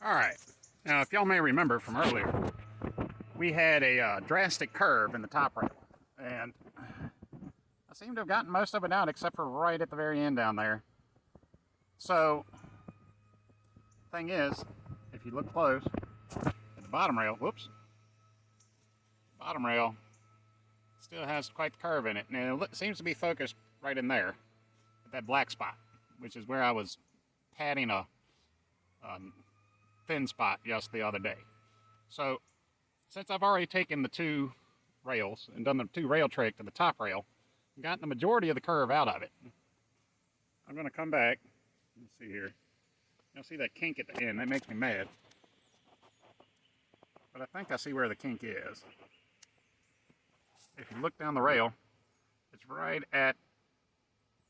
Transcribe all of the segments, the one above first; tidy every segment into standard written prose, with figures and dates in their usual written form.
Alright, now if y'all may remember from earlier, we had a drastic curve in the top rail, and I seem to have gotten most of it out except for right at the very end down there. So, thing is, if you look close at the bottom rail, whoops, bottom rail still has quite the curve in it. Now it seems to be focused right in there, at that black spot, which is where I was patting a thin spot just the other day. So, since I've already taken the two rails and done the two rail trick to the top rail, and gotten the majority of the curve out of it, I'm going to come back. Let's see here. You'll see that kink at the end. That makes me mad. But I think I see where the kink is. If you look down the rail, it's right at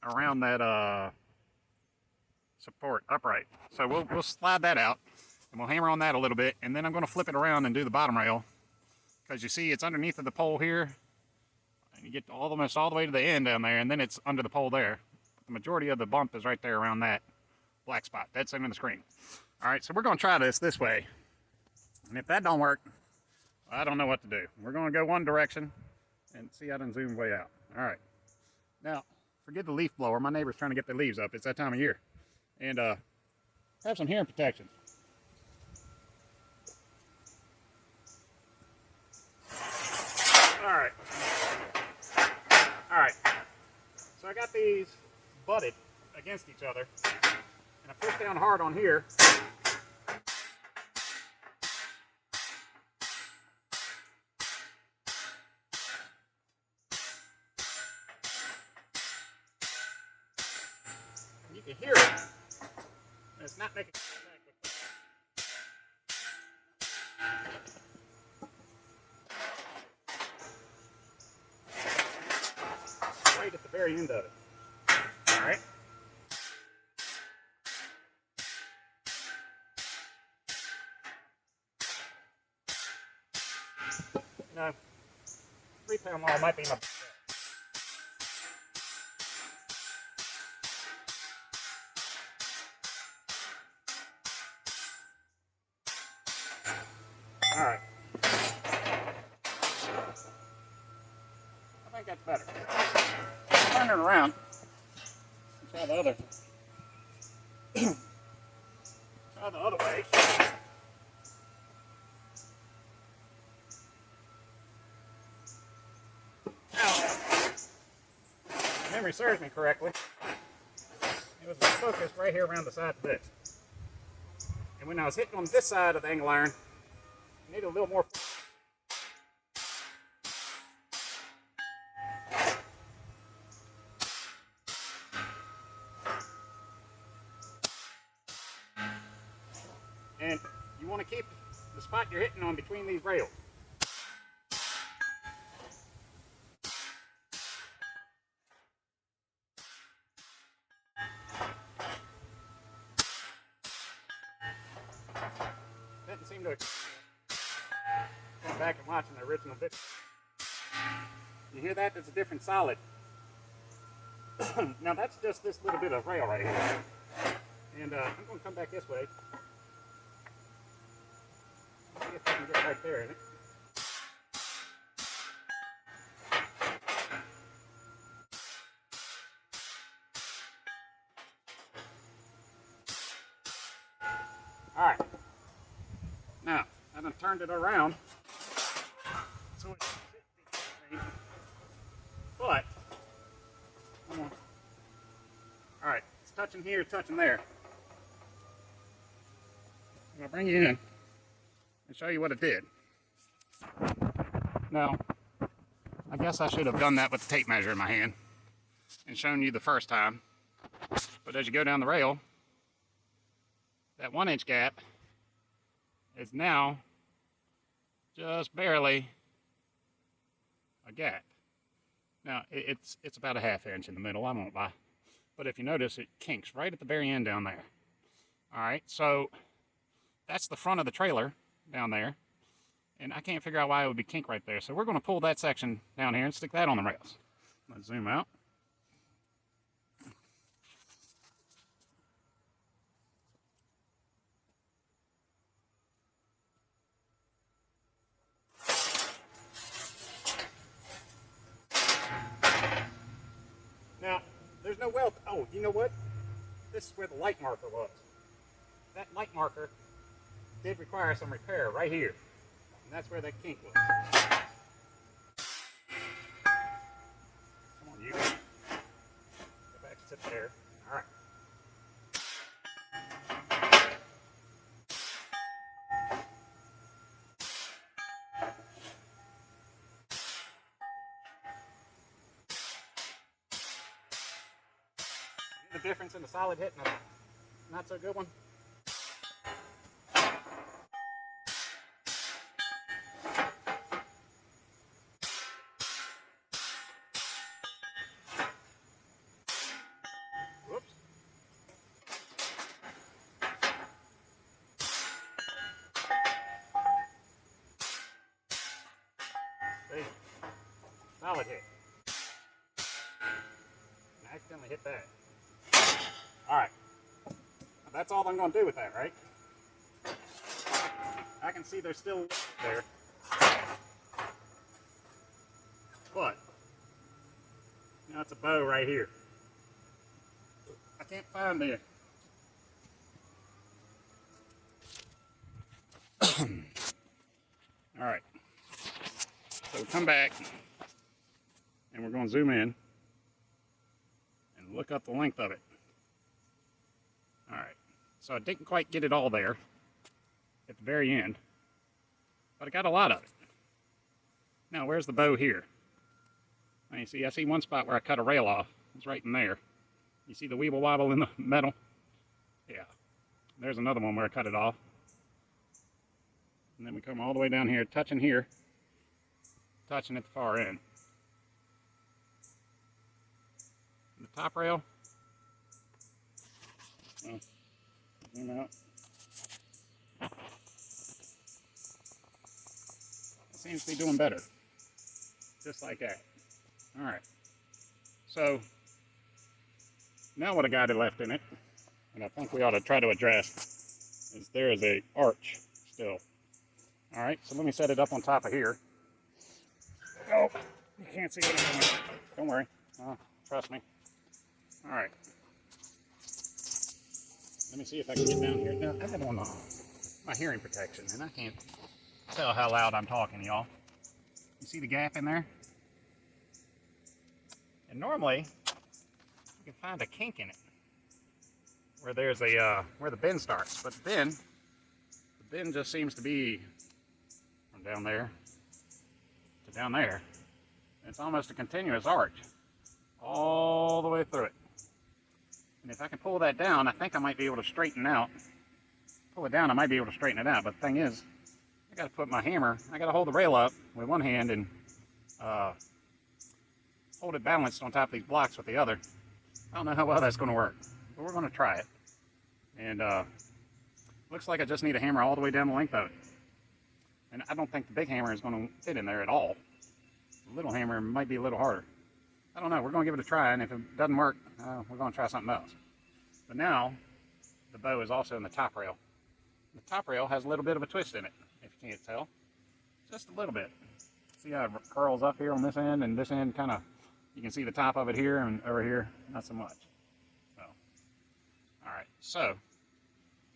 around that support upright. So we'll slide that out and we'll hammer on that a little bit, and then I'm going to flip it around and do the bottom rail, because you see it's underneath of the pole here, and you get almost all the way to the end down there, and then it's under the pole there. The majority of the bump is right there around that black spot. That's in the screen. All right, so we're going to try this way, and if that don't work, I don't know what to do. We're going to go one direction and see how to zoom way out. All right. Now, forget the leaf blower. My neighbor's trying to get the leaves up. It's that time of year. And have some hearing protection. All right. All right. So I got these butted against each other, and I push down hard on here. You can hear it, and it's not making contact with right at the very end of it. All right. No, 3-pound maul might be my. All right. I think that's better. Turn it around and try the other. Try the other way. Now, if memory serves me correctly, it was focused right here around the side of this. And when I was hitting on this side of the angle iron, I needed a little more. And you want to keep the spot you're hitting on between these rails. Didn't seem to going back and watching the original video. You hear that? That's a different solid. Now that's just this little bit of rail right here. And I'm going to come back this way. See if I can get right there in it. Alright. Now, I done turned it around. So it's but alright, it's touching here, touching there. I'm going to bring you in and show you what it did. Now, I guess I should have done that with the tape measure in my hand and shown you the first time. But as you go down the rail, that 1-inch gap is now just barely a gap. Now, it's about a 1/2 inch in the middle, I won't lie. But if you notice, it kinks right at the very end down there. Alright, so that's the front of the trailer down there. And I can't figure out why it would be kink right there. So we're going to pull that section down here and stick that on the rails. Let's zoom out. no weld. Oh, you know what? This is where the light marker was. That light marker did require some repair right here. And that's where that kink was. Come on, you. Go back and sit there. All right. The difference in the solid hit and a not so good one? Whoops. See? Solid hit. I accidentally hit that. Alright. That's all I'm going to do with that, right? I can see there's still there. But, now it's a bow right here. I can't find the... Alright. So we come back, and we're going to zoom in and look up the length of it. Alright, so I didn't quite get it all there at the very end, but I got a lot of it. Now, where's the bow here? Now, you see, I see one spot where I cut a rail off. It's right in there. You see the weeble wobble in the metal? Yeah. There's another one where I cut it off. And then we come all the way down here, touching at the far end. And the top rail, well, zoom out. It seems to be doing better. Just like that. Alright. So, now what I got left in it, and I think we ought to try to address, is there is a arch still. Alright, so let me set it up on top of here. Oh, you can't see it anymore. Don't worry. Trust me. Alright. Let me see if I can get down here. Now, I have on my hearing protection, and I can't tell how loud I'm talking, y'all. You see the gap in there? And normally, you can find a kink in it, where there's a where the bend starts. But the bend just seems to be from down there to down there. It's almost a continuous arch, all the way through it. And if I can pull that down, I think I might be able to straighten out. Pull it down, I might be able to straighten it out. But the thing is, I got to put my hammer, I got to hold the rail up with one hand and hold it balanced on top of these blocks with the other. I don't know how well that's going to work, but we're going to try it. And looks like I just need a hammer all the way down the length of it. And I don't think the big hammer is going to fit in there at all. The little hammer might be a little harder. I don't know. We're going to give it a try, and if it doesn't work, we're going to try something else. But now, the bow is also in the top rail. The top rail has a little bit of a twist in it, if you can't tell. Just a little bit. See how it curls up here on this end, and this end kind of, you can see the top of it here, and over here, not so much. So, all right. So,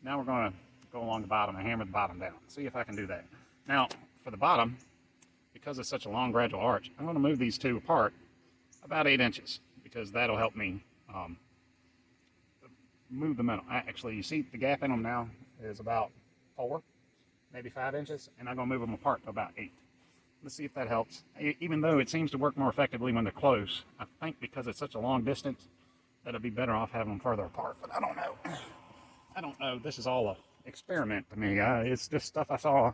now we're going to go along the bottom and hammer the bottom down. See if I can do that. Now, for the bottom, because it's such a long gradual arch, I'm going to move these two apart about 8 inches, because that'll help me move the metal. Actually, you see the gap in them now is about 4, maybe 5 inches, and I'm going to move them apart to about 8. Let's see if that helps. Even though it seems to work more effectively when they're close, I think because it's such a long distance, that it'd be better off having them further apart, but I don't know. I don't know. This is all an experiment to me. It's just stuff I saw,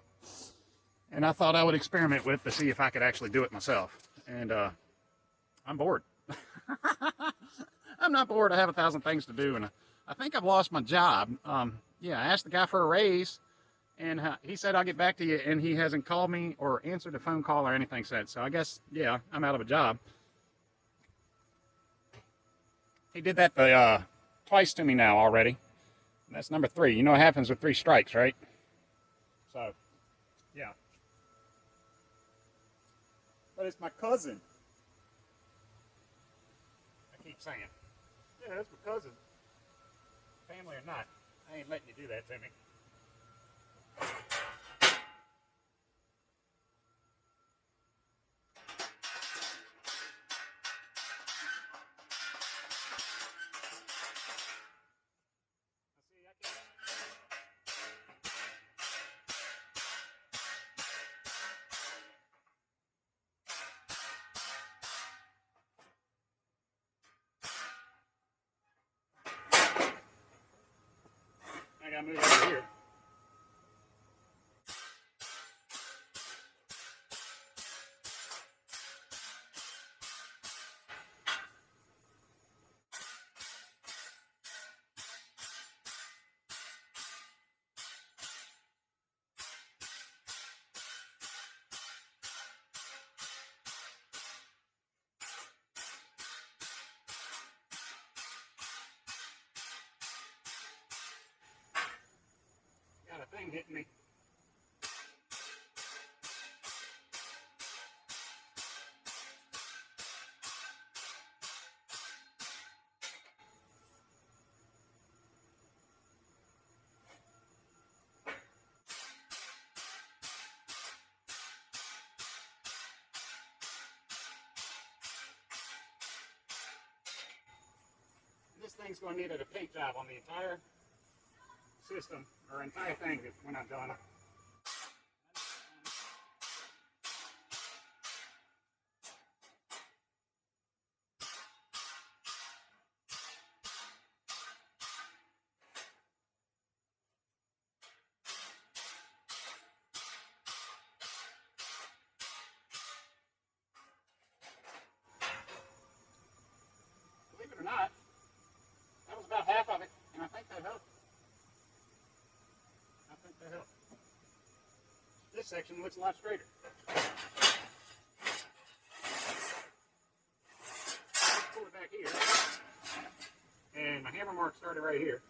and I thought I would experiment with to see if I could actually do it myself. And I'm bored. I'm not bored. I have 1,000 things to do, and I think I've lost my job. Yeah, I asked the guy for a raise, and he said I'll get back to you, and he hasn't called me or answered a phone call or anything since. So I guess, yeah, I'm out of a job. He did that twice to me now already. That's number 3. You know what happens with 3 strikes, right? So, yeah. But it's my cousin. I keep saying. Yeah, that's because of family or not. I ain't letting you do that to me. See, I can't. I gotta move over here. Got a thing hitting me. This thing's going to need a paint job on the entire system, or entire thing when I'm done. Believe it or not, that was about half of it, and I think that helped. This section looks a lot straighter. Pull it back here, and my hammer mark started right here.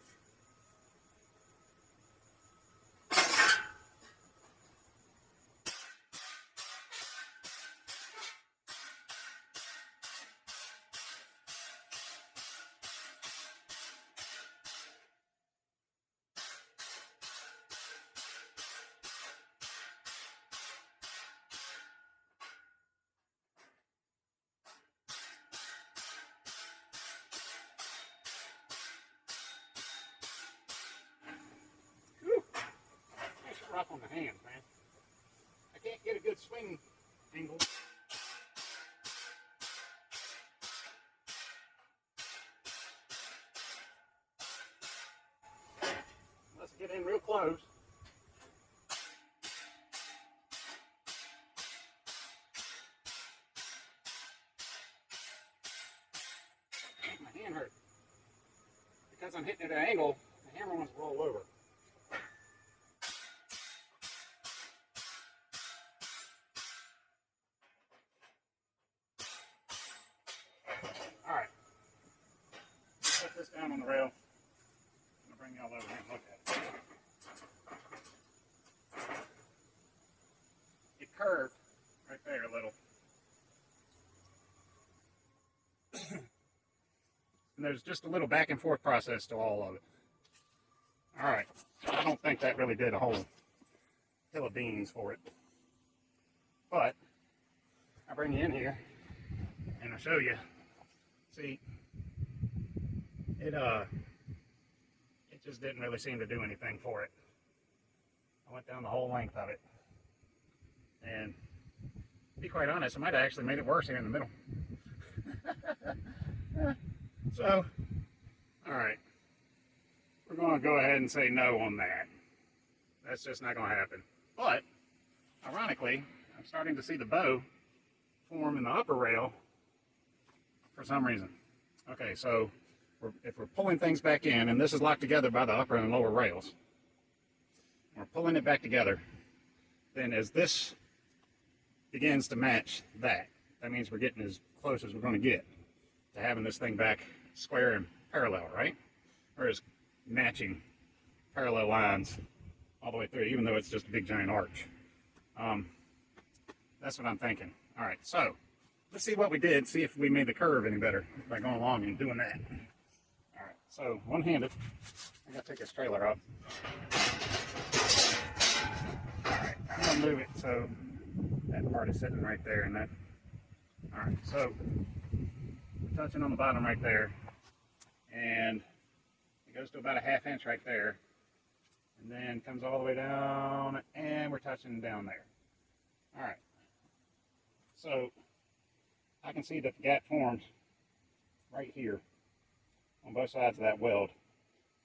Rough on the hands, man. I can't get a good swing angle. Let's get in real close. My hand hurt. Because I'm hitting at an angle, the hammer wants to roll over. Alright. Put this down on the rail. I'm going to bring y'all over here and look at it. It curved right there a little. And there's just a little back and forth process to all of it. Alright. I don't think that really did a whole hill of beans for it. But I bring you in here and I show you. See, it just didn't really seem to do anything for it. I went down the whole length of it, and to be quite honest, I might have actually made it worse here in the middle. So, all right, we're going to go ahead and say no on that. That's just not going to happen. But ironically, I'm starting to see the bow form in the upper rail for some reason. Okay, so if we're pulling things back in, and this is locked together by the upper and lower rails, we're pulling it back together, then as this begins to match that means we're getting as close as we're going to get to having this thing back square and parallel, right? Or as matching parallel lines all the way through, even though it's just a big giant arch. That's what I'm thinking. All right, so let's see what we did, see if we made the curve any better by going along and doing that. So one-handed, I gotta take this trailer up. Alright, I'm gonna move it so that part is sitting right there and that. Alright, so we're touching on the bottom right there, and it goes to about a 1/2 inch right there, and then comes all the way down, and we're touching down there. Alright, so I can see that the gap forms right here on both sides of that weld,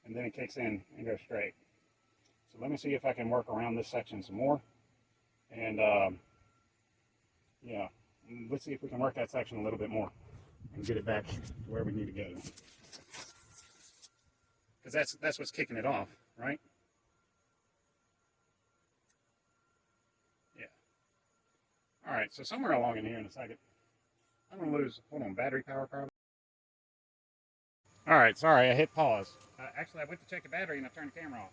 and then it kicks in and goes straight. So let me see if I can work around this section some more, and yeah, let's see if we can work that section a little bit more and get it back to where we need to go. Because that's what's kicking it off, right? Yeah. All right, so somewhere along in here in a second, I'm going to lose, hold on, battery power probably. All right, sorry, I hit pause. Actually, I went to check the battery and I turned the camera off.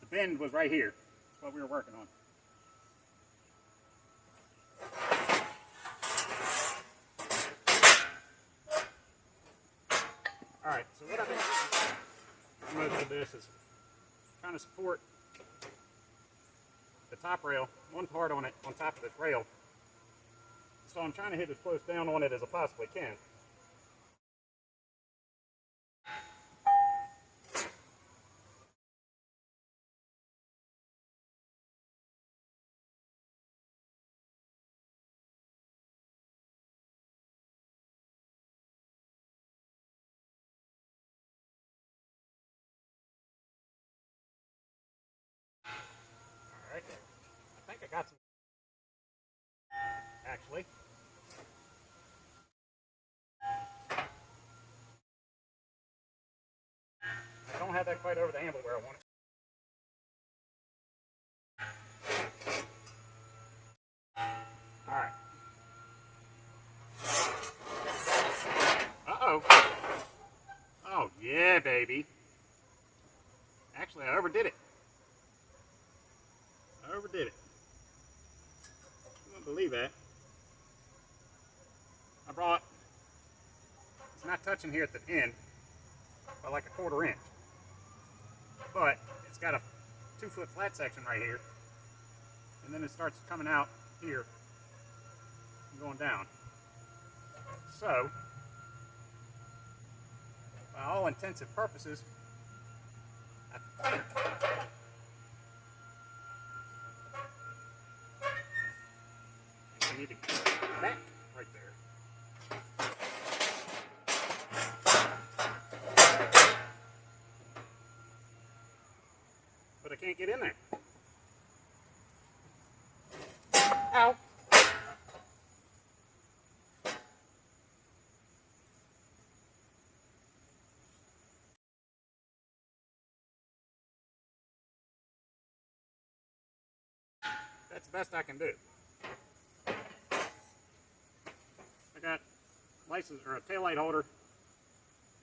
The bend was right here. That's what we were working on. All right, so what I've been doing most of this is trying to support the top rail, one part on it, on top of this rail. So I'm trying to hit as close down on it as I possibly can. All right, I think I got some, actually. I don't have that quite over the handle where I want it. All right. Uh-oh. Oh, yeah, baby. Actually, I overdid it. I overdid it. You won't believe that. I brought, it's not touching here at the end, by like a 1/4 inch. But it's got a 2-foot flat section right here. And then it starts coming out here and going down. So, by all intensive purposes, I think we need to get back right there. But I can't get in there. Ow! That's the best I can do. I got license or a taillight holder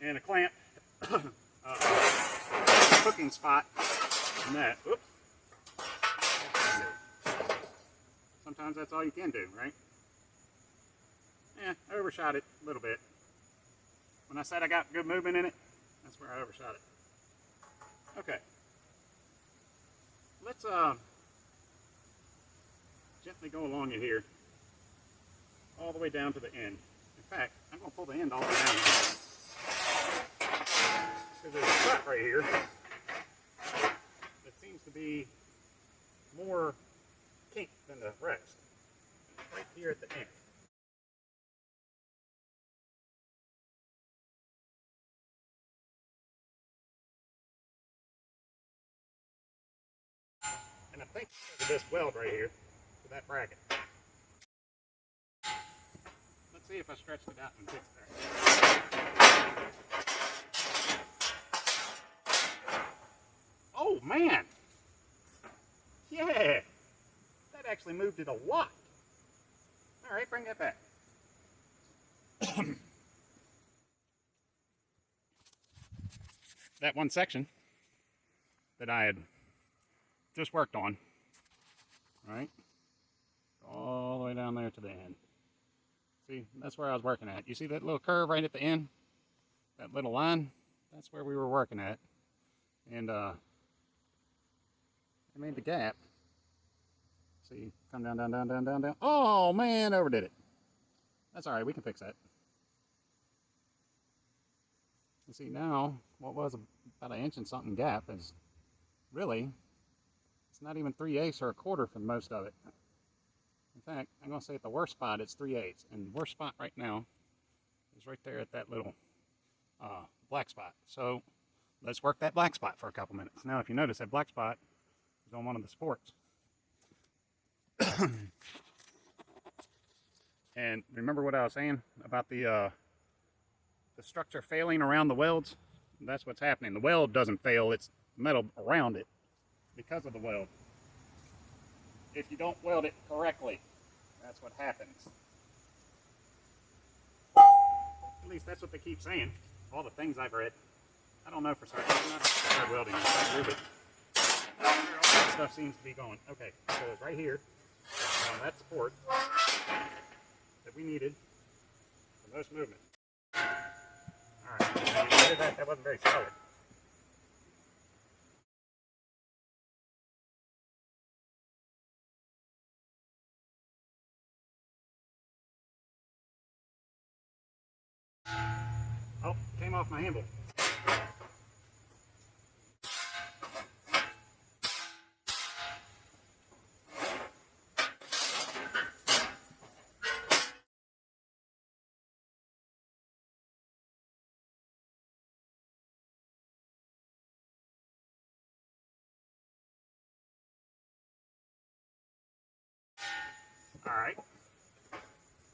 and a clamp, hooking spot, and that. Oops. Sometimes that's all you can do, right? Yeah, I overshot it a little bit. When I said I got good movement in it, that's where I overshot it. Okay. Let's gently go along in here, all the way down to the end. In fact, I'm going to pull the end all the way down. Because there's a cut right here that seems to be more kink than the rest. Right here at the end. And I think because of this weld right here, to that bracket. Let's see if I stretched it out and fixed there. Oh man! Yeah! That actually moved it a lot. Alright, bring that back. That one section that I had just worked on, right? All all the way down there to the end. See, that's where I was working at. You see that little curve right at the end? That little line? That's where we were working at. And I made the gap. See, come down, down, down, down, down, down. Oh man, overdid it. That's all right, we can fix that. You see now, what was about an inch and something gap is really, it's not even 3/8 or a quarter for most of it. In fact, I'm going to say at the worst spot, it's 3/8. And the worst spot right now is right there at that little black spot. So let's work that black spot for a couple minutes. Now, if you notice, that black spot is on one of the supports. And remember what I was saying about the structure failing around the welds? That's what's happening. The weld doesn't fail, it's metal around it because of the weld. If you don't weld it correctly, that's what happens. At least that's what they keep saying. All the things I've read. I don't know for certain. I'm not sure welding. All that stuff seems to be going. Okay, so it's right here. That support that we needed for most movement. Alright, that wasn't very solid. Oh, came off my handle. Alright.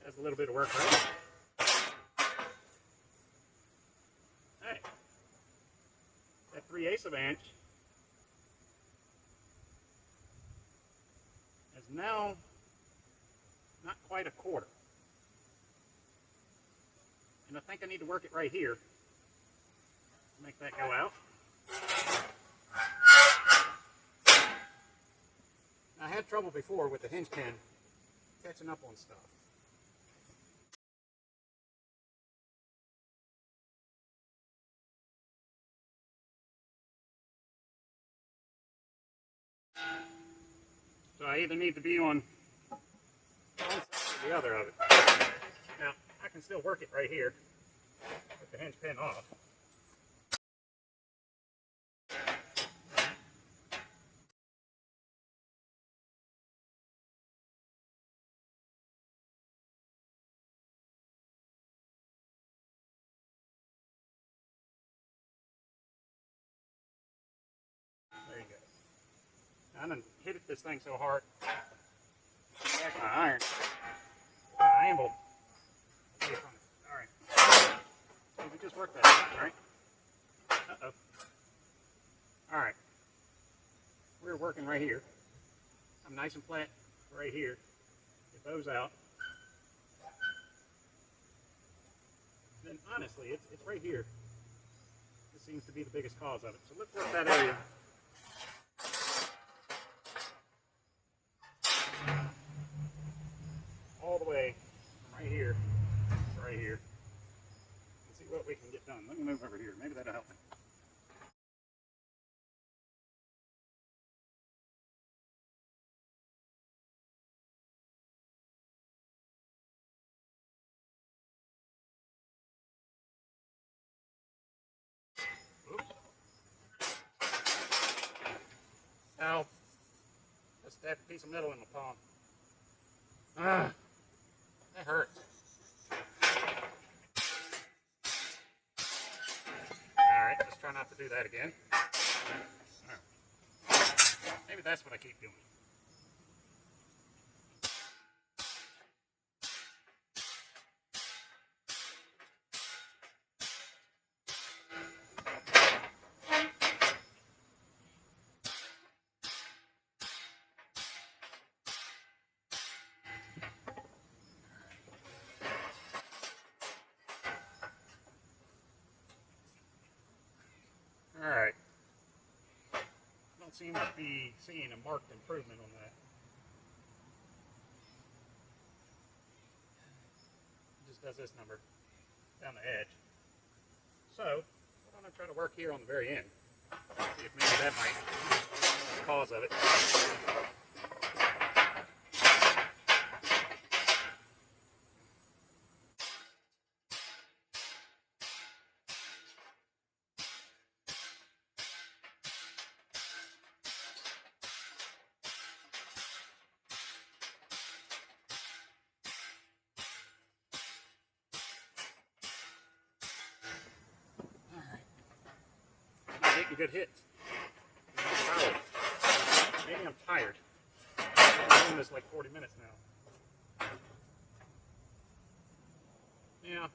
That's a little bit of work, right? Hey. That 3/8 of an inch is now not quite a quarter. And I think I need to work it right here. Make that go out. I had trouble before with the hinge pin catching up on stuff. So I either need to be on one side or the other of it. Now, I can still work it right here with the hinge pin off. There you go. I done hit this thing so hard. Back my iron. I ambled. Alright. So we just worked that out, right? Uh-oh. Alright. We're working right here. I'm nice and flat right here. Get those out. Then honestly, it's right here. This seems to be the biggest cause of it. So let's work that area. All the way from right here to right here. Let's see what we can get done. Let me move over here. Maybe that'll help me. Ow. Just stabbed a piece of metal in my palm. Ah, that hurts. Alright, let's try not to do that again. Right. Maybe that's what I keep doing. Alright. Don't seem to be seeing a marked improvement on that. does this number down the edge. So I'm going to try to work here on the very end. See if maybe that might be the cause of it. Making good hits. Maybe I'm tired. I've been doing this like 40 minutes now. Yeah.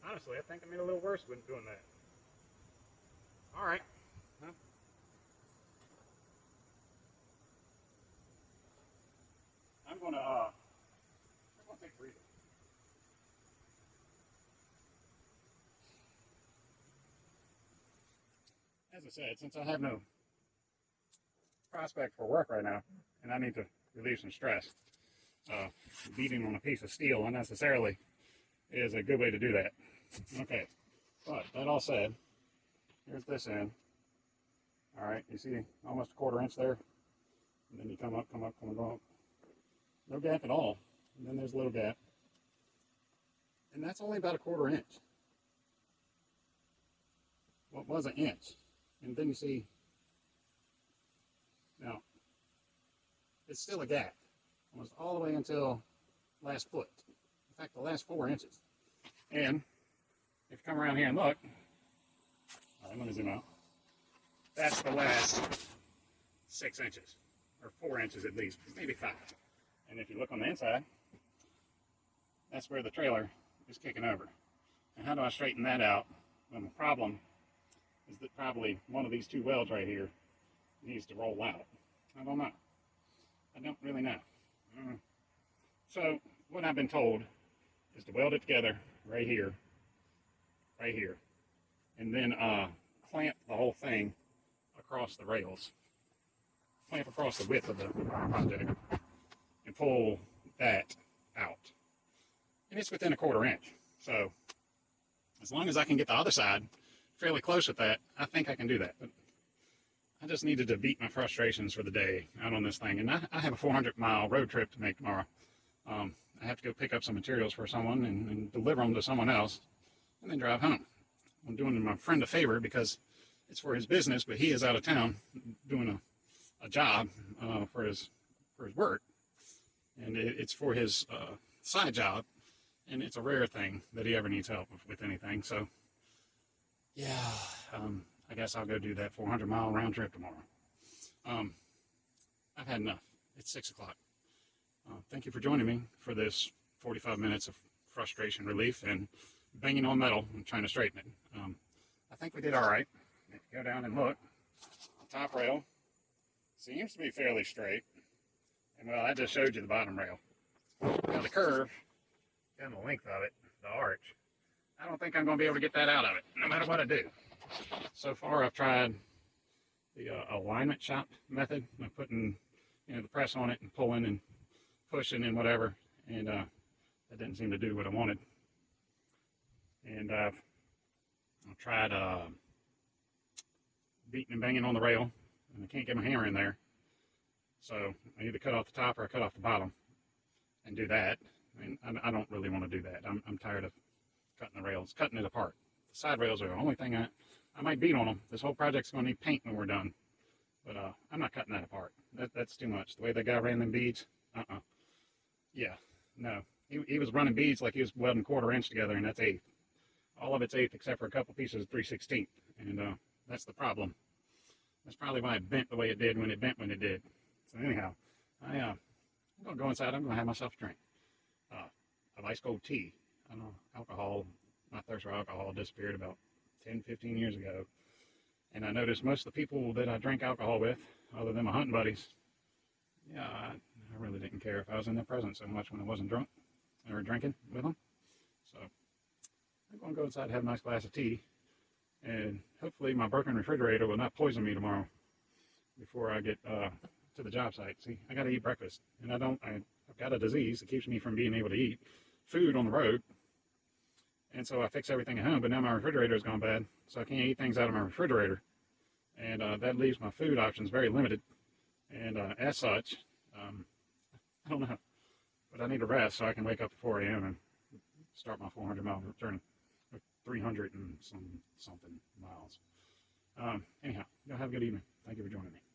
Honestly, I think I made a little worse when doing that. Alright. Well, I'm gonna take a breather. As I said, since I have no prospect for work right now, and I need to relieve some stress, beating on a piece of steel unnecessarily is a good way to do that. Okay, but that all said, here's this end. All right, you see almost a 1/4 inch there, and then you come up, come up, come up. No gap at all, and then there's a little gap, and that's only about a 1/4 inch. What was an inch? And then you see, now, it's still a gap, almost all the way until last foot. In fact, the last 4 inches. And if you come around here and look, all right, let me zoom out. That's the last 6 inches, or 4 inches at least, maybe 5. And if you look on the inside, that's where the trailer is kicking over. And how do I straighten that out? Well, the problem is that probably one of these 2 welds right here needs to roll out. I don't know. I don't really know. So what I've been told is to weld it together right here, and then clamp the whole thing across the rails, clamp across the width of the project, and pull that out. And it's within a 1/4 inch. So as long as I can get the other side fairly close with that, I think I can do that. But I just needed to beat my frustrations for the day out on this thing. And I have a 400-mile road trip to make tomorrow. I have to go pick up some materials for someone and deliver them to someone else and then drive home. I'm doing my friend a favor because it's for his business, but he is out of town doing a job for his work. And it's for his side job. And it's a rare thing that he ever needs help with anything. So yeah, I guess I'll go do that 400-mile round trip tomorrow. I've had enough. It's 6 o'clock. Thank you for joining me for this 45 minutes of frustration relief and banging on metal and trying to straighten it. I think we did all right. If you go down and look, the top rail seems to be fairly straight. And well, I just showed you the bottom rail. Now the curve, down the length of it, the arch, I don't think I'm going to be able to get that out of it, no matter what I do. So far, I've tried the alignment shop method of putting, the press on it and pulling and pushing and whatever, and that didn't seem to do what I wanted. And I've tried beating and banging on the rail, and I can't get my hammer in there. So I either cut off the top or I cut off the bottom and do that. And I don't really want to do that. I'm tired of cutting the rails, cutting it apart. The side rails are the only thing I might beat on them. This whole project's going to need paint when we're done. But I'm not cutting that apart. That's too much. The way the guy ran them beads, yeah, no. He was running beads like he was welding 1/4 inch together, and that's 1/8. All of it's 1/8 except for a couple pieces of 3/16. And that's the problem. That's probably why it bent the way it did when it bent when it did. So anyhow, I'm going to go inside. I'm going to have myself a drink of ice cold tea. I don't know, alcohol, my thirst for alcohol disappeared about 10, 15 years ago. And I noticed most of the people that I drank alcohol with, other than my hunting buddies, yeah, I really didn't care if I was in their presence so much when I wasn't drunk or drinking with them. So I'm going to go inside and have a nice glass of tea. And hopefully my broken refrigerator will not poison me tomorrow before I get to the job site. See, I got to eat breakfast. And I I've got a disease that keeps me from being able to eat food on the road. And so I fix everything at home, but now my refrigerator has gone bad, so I can't eat things out of my refrigerator. And that leaves my food options very limited. And as such, I don't know, but I need to rest so I can wake up at 4 a.m. and start my 400-mile journey, or 300 and something miles. Anyhow, y'all have a good evening. Thank you for joining me.